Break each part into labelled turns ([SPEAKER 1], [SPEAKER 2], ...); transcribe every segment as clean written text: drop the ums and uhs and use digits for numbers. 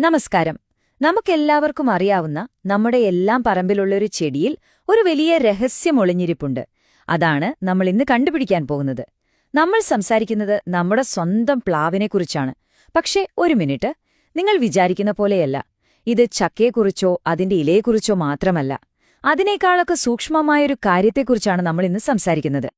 [SPEAKER 1] നമസ്കാരം. നമുക്കെല്ലാവർക്കും അറിയാവുന്ന നമ്മുടെ എല്ലാം പറമ്പിലുള്ളൊരു ചെടിയിൽ ഒരു വലിയ രഹസ്യം ഒളിഞ്ഞിരിപ്പുണ്ട്. അതാണ് നമ്മൾ ഇന്ന് കണ്ടുപിടിക്കാൻ പോകുന്നത്. നമ്മൾ സംസാരിക്കുന്നത് നമ്മുടെ സ്വന്തം പ്ലാവിനെക്കുറിച്ചാണ്. പക്ഷേ ഒരു മിനിറ്റ്, നിങ്ങൾ വിചാരിക്കുന്ന പോലെയല്ല. ഇത് ചക്കയെക്കുറിച്ചോ അതിന്റെ ഇലയെക്കുറിച്ചോ മാത്രമല്ല. അതിനേക്കാളൊക്കെ സൂക്ഷ്മമായൊരു കാര്യത്തെക്കുറിച്ചാണ് നമ്മൾ ഇന്ന് സംസാരിക്കുന്നത്.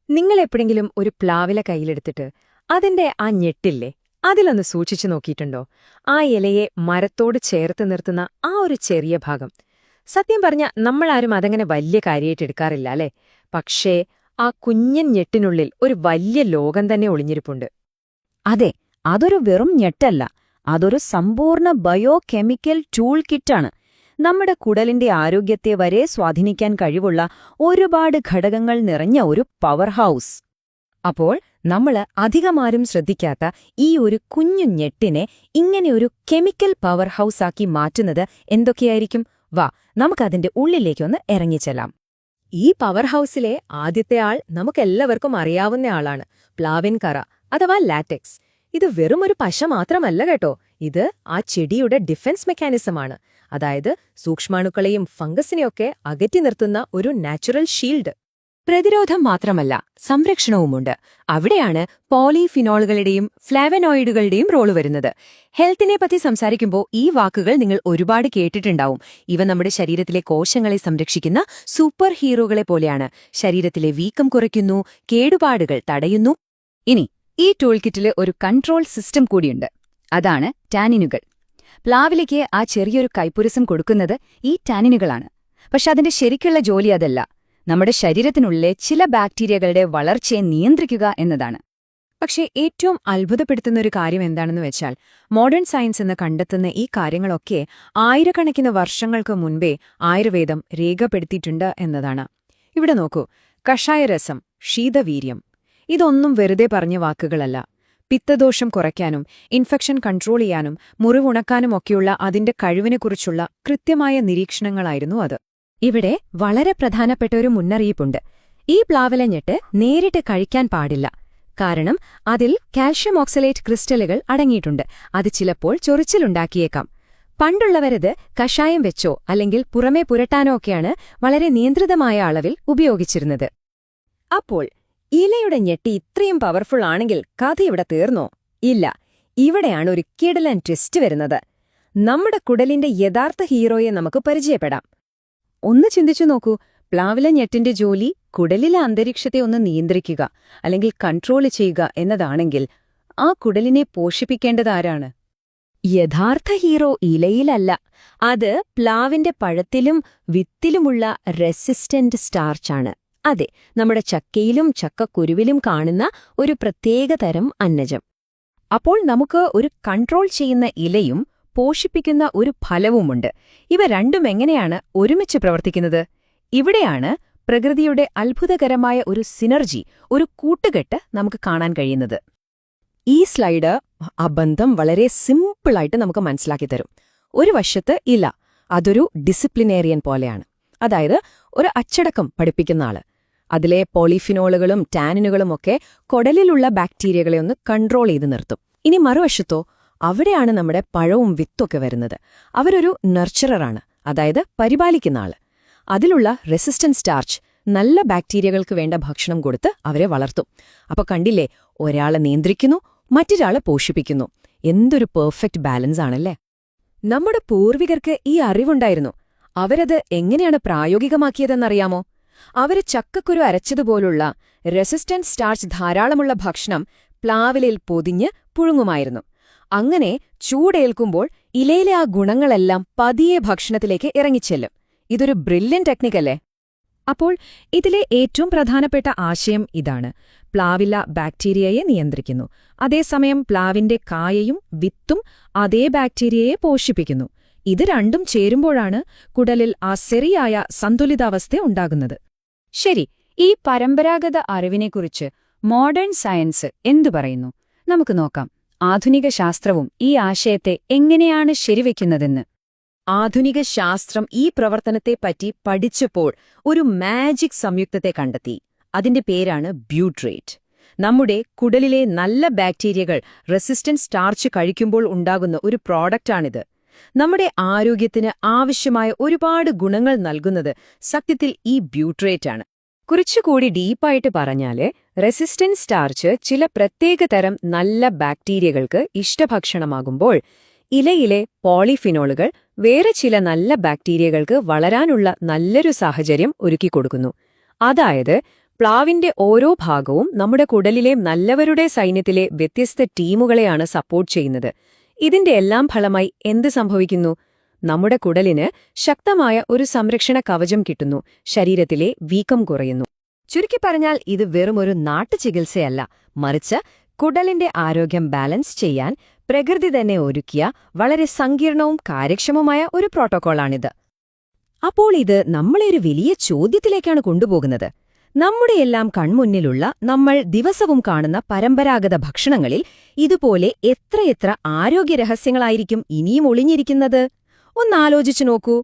[SPEAKER 2] നിങ്ങൾ എപ്പോഴെങ്കിലും ഒരു പ്ലാവില കയ്യിലെടുത്തിട്ട് അതിന്റെ ആ ഞെട്ടില്ലേ, അതിലൊന്ന് സൂക്ഷിച്ചു നോക്കിയിട്ടുണ്ടോ? ആ ഇലയെ മരത്തോട് ചേർത്ത് നിർത്തുന്ന ആ ഒരു ചെറിയ ഭാഗം. സത്യം പറഞ്ഞ നമ്മളാരും അതങ്ങനെ വലിയ കാര്യമായിട്ട് എടുക്കാറില്ല അല്ലേ? പക്ഷേ ആ കുഞ്ഞൻ ഞെട്ടിനുള്ളിൽ ഒരു വലിയ ലോകം തന്നെ ഒളിഞ്ഞിരിപ്പുണ്ട്.
[SPEAKER 1] അതെ, അതൊരു വെറും ഞെട്ടല്ല, അതൊരു സമ്പൂർണ്ണ ബയോ കെമിക്കൽ ടൂൾ കിറ്റാണ്. നമ്മുടെ കുടലിന്റെ ആരോഗ്യത്തെ വരെ സ്വാധീനിക്കാൻ കഴിവുള്ള ഒരുപാട് ഘടകങ്ങൾ നിറഞ്ഞ ഒരു പവർ ഹൗസ്.
[SPEAKER 2] അപ്പോൾ നമ്മള് അധികമാരും ശ്രദ്ധിക്കാത്ത ഈ ഒരു കുഞ്ഞു ഞെട്ടിനെ ഇങ്ങനെയൊരു കെമിക്കൽ പവർ ഹൗസാക്കി മാറ്റുന്നത് എന്തൊക്കെയായിരിക്കും? വാ, നമുക്കതിന്റെ ഉള്ളിലേക്കൊന്ന് ഇറങ്ങിച്ചെല്ലാം. ഈ പവർ ഹൗസിലെ ആദ്യത്തെ ആൾ നമുക്കെല്ലാവർക്കും അറിയാവുന്ന ആളാണ്, പ്ലാവിൻ കറ അഥവാ ലാറ്റക്സ്. ഇത് വെറുമൊരു പശ മാത്രമല്ല കേട്ടോ, ഇത് ആ ചെടിയുടെ ഡിഫൻസ് മെക്കാനിസമാണ്. അതായത് സൂക്ഷ്മാണുക്കളെയും ഫംഗസിനെയൊക്കെ അകറ്റി നിർത്തുന്ന ഒരു നാച്ചുറൽ ഷീൽഡ്. പ്രതിരോധം മാത്രമല്ല, സംരക്ഷണവുമുണ്ട്. അവിടെയാണ് പോളിഫിനോളുകളുടെയും ഫ്ലാവനോയിഡുകളുടെയും റോള് വരുന്നത്. ഹെൽത്തിനെപ്പറ്റി സംസാരിക്കുമ്പോൾ ഈ വാക്കുകൾ നിങ്ങൾ ഒരുപാട് കേട്ടിട്ടുണ്ടാവും. ഇവ നമ്മുടെ ശരീരത്തിലെ കോശങ്ങളെ സംരക്ഷിക്കുന്ന സൂപ്പർ ഹീറോകളെ പോലെയാണ്. ശരീരത്തിലെ വീക്കം കുറയ്ക്കുന്നു, കേടുപാടുകൾ തടയുന്നു.
[SPEAKER 1] ഇനി ഈ ടൂൾ കിറ്റില് ഒരു കൺട്രോൾ സിസ്റ്റം കൂടിയുണ്ട്. അതാണ് ടാനിനുകൾ. പ്ലാവിലേക്ക് ആ ചെറിയൊരു കൈപ്പുരസം കൊടുക്കുന്നത് ഈ ടാനിനുകളാണ്. പക്ഷെ അതിന്റെ ശരിക്കുള്ള ജോലി അതല്ല, നമ്മുടെ ശരീരത്തിനുള്ളിലെ ചില ബാക്ടീരിയകളുടെ വളർച്ചയെ നിയന്ത്രിക്കുക എന്നതാണ്.
[SPEAKER 2] പക്ഷേ ഏറ്റവും അത്ഭുതപ്പെടുത്തുന്നൊരു കാര്യം എന്താണെന്ന് വെച്ചാൽ, മോഡേൺ സയൻസ് എന്ന് കണ്ടെത്തുന്ന ഈ കാര്യങ്ങളൊക്കെ ആയിരക്കണക്കിന് വർഷങ്ങൾക്ക് മുൻപേ ആയുർവേദം രേഖപ്പെടുത്തിയിട്ടുണ്ട് എന്നതാണ്. ഇവിടെ നോക്കൂ, കഷായരസം, ശീതവീര്യം, ഇതൊന്നും വെറുതെ പറഞ്ഞ വാക്കുകളല്ല. പിത്തദോഷം കുറയ്ക്കാനും ഇൻഫെക്ഷൻ കൺട്രോൾ ചെയ്യാനും മുറിവുണക്കാനുമൊക്കെയുള്ള അതിന്റെ കഴിവിനെക്കുറിച്ചുള്ള കൃത്യമായ നിരീക്ഷണങ്ങളായിരുന്നു അത്. ഇവിടെ വളരെ പ്രധാനപ്പെട്ട ഒരു മുന്നറിയിപ്പുണ്ട്. ഈ പ്ലാവിലഞ്ഞെട്ട് നേരിട്ട് കഴിക്കാൻ പാടില്ല. കാരണം അതിൽ കാൽഷ്യം ഓക്സലേറ്റ് ക്രിസ്റ്റലുകൾ അടങ്ങിയിട്ടുണ്ട്. അത് ചിലപ്പോൾ ചൊറിച്ചിലുണ്ടാക്കിയേക്കാം. പണ്ടുള്ളവരത് കഷായം വെച്ചോ അല്ലെങ്കിൽ പുറമേ പുരട്ടാനോ ഒക്കെയാണ് വളരെ നിയന്ത്രിതമായ അളവിൽ ഉപയോഗിച്ചിരുന്നത്. അപ്പോൾ ഇലയുടെ ഞെട്ടി ഇത്രയും പവർഫുൾ ആണെങ്കിൽ കഥ ഇവിടെ തീർന്നോ? ഇല്ല. ഇവിടെയാണ് ഒരു കിടിലൻ ട്വിസ്റ്റ് വരുന്നത്. നമ്മുടെ കുടലിന്റെ യഥാർത്ഥ ഹീറോയെ നമുക്ക് പരിചയപ്പെടാം. ഒന്ന് ചിന്തിച്ചു നോക്കൂ, പ്ലാവില ഞെട്ടിന്റെ ജോലി കുടലിലെ അന്തരീക്ഷത്തെ ഒന്ന് നിയന്ത്രിക്കുക അല്ലെങ്കിൽ കൺട്രോൾ ചെയ്യുക എന്നതാണെങ്കിൽ ആ കുടലിനെ പോഷിപ്പിക്കേണ്ടതാരാണ്? യഥാർത്ഥ ഹീറോ ഇലയിലല്ല, അത് പ്ലാവിന്റെ പഴത്തിലും വിത്തിലുമുള്ള റെസിസ്റ്റന്റ് സ്റ്റാർച്ചാണ്. അതെ, നമ്മുടെ ചക്കയിലും ചക്കക്കുരുവിലും കാണുന്ന ഒരു പ്രത്യേക തരം അന്നജം. അപ്പോൾ നമുക്ക് ഒരു കൺട്രോൾ ചെയ്യുന്ന ഇലയും പോഷിപ്പിക്കുന്ന ഒരു ഫലവുമുണ്ട്. ഇവ രണ്ടും എങ്ങനെയാണ് ഒരുമിച്ച് പ്രവർത്തിക്കുന്നത്? ഇവിടെയാണ് പ്രകൃതിയുടെ അത്ഭുതകരമായ ഒരു സിനർജി, ഒരു കൂട്ടുകെട്ട് നമുക്ക് കാണാൻ കഴിയുന്നത്. ഈ സ്ലൈഡ് ആ ബന്ധം വളരെ സിമ്പിളായിട്ട് നമുക്ക് മനസ്സിലാക്കിത്തരും. ഒരു വശത്ത് ഇല, അതൊരു ഡിസിപ്ലിനേറിയൻ പോലെയാണ്. അതായത് ഒരു അച്ചടക്കം പഠിപ്പിക്കുന്ന ആള്. അതിലെ പോളിഫിനോളുകളും ടാനിനുകളുമൊക്കെ കുടലിലുള്ള ബാക്ടീരിയകളെ ഒന്ന് കൺട്രോൾ ചെയ്ത് നിർത്തും. ഇനി മറുവശത്തോ, അവിടെയാണ് നമ്മുടെ പഴവും വിത്തൊക്കെ വരുന്നത്. അവരൊരു നർച്ചററാണ്, അതായത് പരിപാലിക്കുന്ന ആള്. അതിലുള്ള റെസിസ്റ്റന്റ് സ്റ്റാർച്ച് നല്ല ബാക്ടീരിയകൾക്ക് വേണ്ട ഭക്ഷണം കൊടുത്ത് അവരെ വളർത്തും. അപ്പൊ കണ്ടില്ലേ, ഒരാളെ നിയന്ത്രിക്കുന്നു, മറ്റൊരാളെ പോഷിപ്പിക്കുന്നു. എന്തൊരു പെർഫെക്റ്റ് ബാലൻസ് ആണല്ലേ? നമ്മുടെ പൂർവികർക്ക് ഈ അറിവുണ്ടായിരുന്നു. അവരത് എങ്ങനെയാണ് പ്രായോഗികമാക്കിയതെന്നറിയാമോ? അവര് ചക്കക്കുരു അരച്ചതുപോലുള്ള റെസിസ്റ്റന്റ് സ്റ്റാർച്ച് ധാരാളമുള്ള ഭക്ഷണം പ്ലാവിലയിൽ പൊതിഞ്ഞ് പുഴുങ്ങുമായിരുന്നു. അങ്ങനെ ചൂടേൽക്കുമ്പോൾ ഇലയിലെ ആ ഗുണങ്ങളെല്ലാം പതിയെ ഭക്ഷണത്തിലേക്ക് ഇറങ്ങിച്ചെല്ലും. ഇതൊരു ബ്രില്യന്റ് ടെക്നിക്കല്ലേ? അപ്പോൾ ഇതിലെ ഏറ്റവും പ്രധാനപ്പെട്ട ആശയം ഇതാണ്: പ്ലാവില ബാക്ടീരിയയെ നിയന്ത്രിക്കുന്നു, അതേസമയം പ്ലാവിന്റെ കായയും വിത്തും അതേ ബാക്ടീരിയയെ പോഷിപ്പിക്കുന്നു. ഇത് രണ്ടും ചേരുമ്പോഴാണ് കുടലിൽ ആ ശരിയായ സന്തുലിതാവസ്ഥ ഉണ്ടാകുന്നത്. ശരി, ഈ പരമ്പരാഗത അറിവിനെക്കുറിച്ച് മോഡേൺ സയൻസ് എന്തു പറയുന്നു? നമുക്ക് നോക്കാം. ആധുനിക ശാസ്ത്രവും ഈ ആശയത്തെ എങ്ങനെയാണ് ശരിവെക്കുന്നതെന്ന്. ആധുനിക ശാസ്ത്രം ഈ പ്രവർത്തനത്തെപ്പറ്റി പഠിച്ചപ്പോൾ ഒരു മാജിക് സംയുക്തത്തെ കണ്ടെത്തി. അതിന്റെ പേരാണ് ബ്യൂട്രേറ്റ്. നമ്മുടെ കുടലിലെ നല്ല ബാക്ടീരിയകൾ റെസിസ്റ്റന്റ് സ്റ്റാർച്ച് കഴിക്കുമ്പോൾ ഉണ്ടാകുന്ന ഒരു പ്രോഡക്റ്റാണിത്. നമ്മുടെ ആരോഗ്യത്തിന് ആവശ്യമായ ഒരുപാട് ഗുണങ്ങൾ നൽകുന്നത് സത്യത്തിൽ ഈ ബ്യൂട്രേറ്റാണ്. കുറച്ചുകൂടി ഡീപ്പായിട്ട് പറഞ്ഞാല് റെസിസ്റ്റന്റ് സ്റ്റാർച്ച് ചില പ്രത്യേകതരം നല്ല ബാക്ടീരിയകൾക്ക് ഇഷ്ടഭക്ഷണമാകുമ്പോൾ ഇലയിലെ പോളിഫിനോളുകൾ വേറെ ചില നല്ല ബാക്ടീരിയകൾക്ക് വളരാനുള്ള നല്ലൊരു സാഹചര്യം ഒരുക്കിക്കൊടുക്കുന്നു. അതായത് പ്ലാവിന്റെ ഓരോ ഭാഗവും നമ്മുടെ കുടലിലെ നല്ലവരുടെ സൈന്യത്തിലെ വ്യത്യസ്ത ടീമുകളെയാണ് സപ്പോർട്ട് ചെയ്യുന്നത്. ഇതിന്റെ എല്ലാം ഫലമായി എന്ത് സംഭവിക്കുന്നു? നമ്മുടെ കുടലിന് ശക്തമായ ഒരു സംരക്ഷണ കവചം കിട്ടുന്നു, ശരീരത്തിലെ വീക്കം കുറയുന്നു.
[SPEAKER 1] ചുരുക്കി പറഞ്ഞാൽ ഇത് വെറുമൊരു നാട്ടുചികിത്സയല്ല, മറിച്ച് കുടലിന്റെ ആരോഗ്യം ബാലൻസ് ചെയ്യാൻ പ്രകൃതി തന്നെ ഒരുക്കിയ വളരെ സങ്കീർണവും കാര്യക്ഷമവുമായ ഒരു പ്രോട്ടോക്കോളാണിത്. അപ്പോൾ ഇത് നമ്മളെ ഒരു വലിയ ചോദ്യത്തിലേക്കാണ് കൊണ്ടുപോകുന്നത്. നമ്മുടെയെല്ലാം കൺമുന്നിലുള്ള നമ്മൾ ദിവസവും കാണുന്ന പരമ്പരാഗത ഭക്ഷണങ്ങളിൽ ഇതുപോലെ എത്രയെത്ര ആരോഗ്യരഹസ്യങ്ങളായിരിക്കും ഇനിയും ഒളിഞ്ഞിരിക്കുന്നത്? ഒന്നാലോചിച്ചു നോക്കൂ.